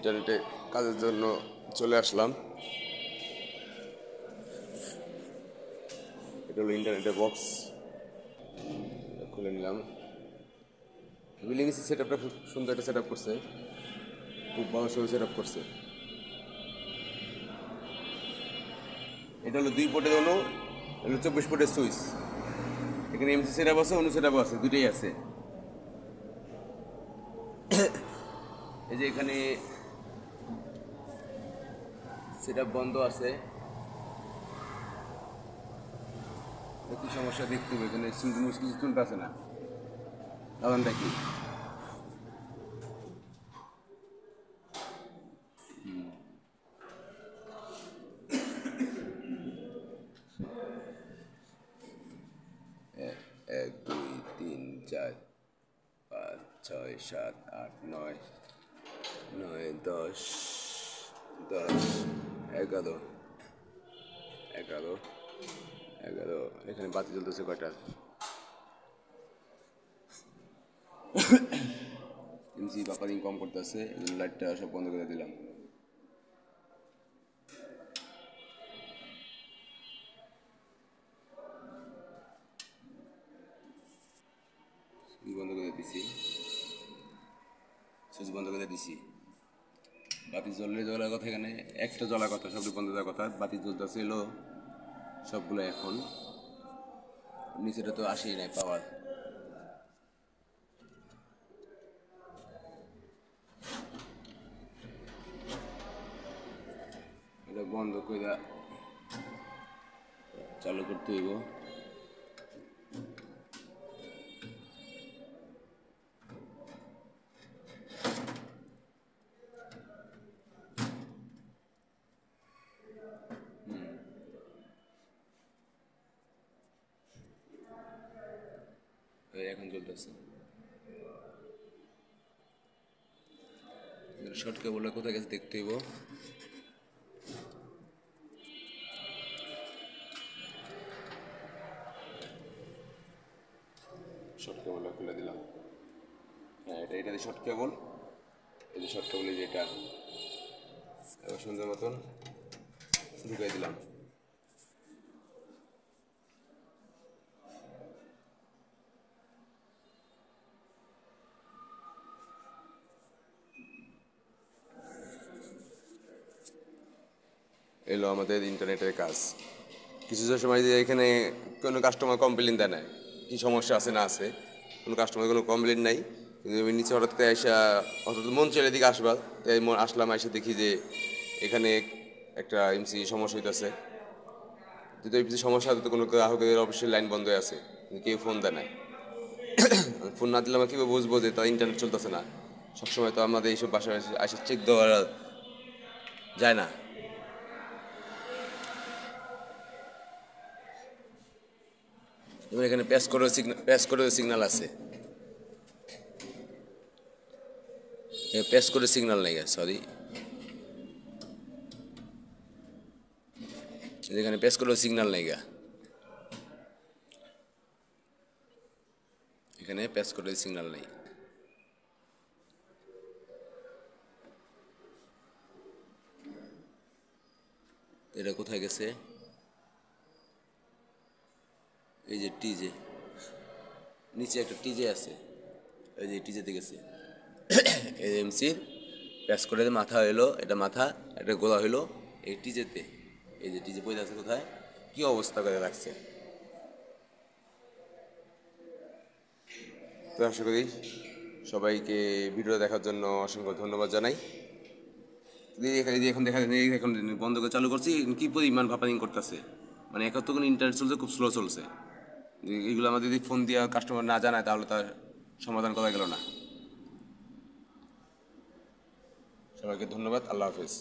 ইন্টারনেটে কাজের জন্য চলে আসলাম। এটা হলো ইন্টারনেটের বক্স, খুলে নিলাম। বিলিং সেট আপটা খুব সুন্দর একটা সেট আপ করছে, খুব ভালো সব সেট আপ করছে। এটা হলো 2 পোর্টের অনু, হলো 24 পোর্টের সুইচ। এখানে এমসি সেট আপ আছে, অনু সেট আপ আছে, দুটোই আছে। এই যে এখানে সেট আপ বন্ধ আছে, কি সমস্যা দেখতে হবে। এখানে কিছু চলতে আছে না, কারণটা কি? এক দুই তিন চার পাঁচ ছয় সাত আট নয়, 10 11 11 11। এখানে বাতি জ্বলতেছে কয়টা? এমসি বাপারিং কম করতেছে, লাইটটা সব বন্ধ করে দিলাম। সুইচ বন্ধ করে দিছি, সুইচ বন্ধ করে দিছি। বাতি জ্বললে জ্বলার কথা, এখানে একটা জ্বলার কথা, সবটি বন্ধ দেওয়ার কথা। বাতি জ্বলতেছে এলো সবগুলো। এখন নিচেটা তো আসেই নাই পাওয়ার। এটা বন্ধ করে চালু করতে হইব। এখন চলতেছে। শর্ট কেবলটা কোথায় গেছে দেখতে হইব। শর্ট কেবলটা খুলে দিলাম। হ্যাঁ, এটা শর্ট কেবল। এই যে শর্ট কেবল, যেটা এবার সুন্দর মতন ঢুকাই দিলাম। এলো আমাদের ইন্টারনেটের কাজ। কিছু সময় যে এখানে কোনো কাস্টমার কমপ্লেন দেয় না, কী সমস্যা আছে না আছে, কোনো কাস্টমার কোনো কমপ্লেন নাই। কিন্তু আমি নিচে হঠাৎ করে এসে, অর্থাৎ মন চলে দিকে আসবার, তাই আসলাম। এসে দেখি যে এখানে একটা এমসি সমস্যা হইতেছে। যদি এমসি সমস্যা হতো, কোনো গ্রাহকের অবশ্যই লাইন বন্ধ হয়ে আছে, কিন্তু কেউ ফোন দেয় না। ফোন না দিলে আমরা কীভাবে বুঝবো যে তার ইন্টারনেট চলতেছে না? সবসময় তো আমাদের এইসব বাসায় এসে চেক দেওয়া যায় না। এবং এখানে প্যাস করে সিগন্যাল আছে, প্যাস করে সিগন্যাল নেই, সরি, এখানে প্যাস করে সিগন্যাল নেই, এখানে প্যাস করে সিগন্যাল নেই। এটা কোথায় গেছে? এই যে টিজে, নিচে একটা টিজে আছে, এই যে টিজেতে গেছে। এই এমসির প্যাস করে মাথা হইলো, এটা মাথা, এটা গোলা হইলো এই টিজেতে। এই যে টিজে পড়ে আছে কোথায়, কি অবস্থা করে রাখছে। তো আশা করি সবাইকে ভিডিও দেখার জন্য অসংখ্য ধন্যবাদ জানাই। এখন দেখা যায়, এখন বন্ধ করে চালু করছি, কি পরিমাণ ভাপারিং করতেছে। মানে এখন তো কোনো ইন্টারনেট চলছে, খুব স্লো চলছে। এগুলো আমাদের যদি ফোন দিয়ে কাস্টমার না জানায়, তাহলে তার সমাধান করা গেল না। সবাইকে ধন্যবাদ। আল্লাহ হাফেজ।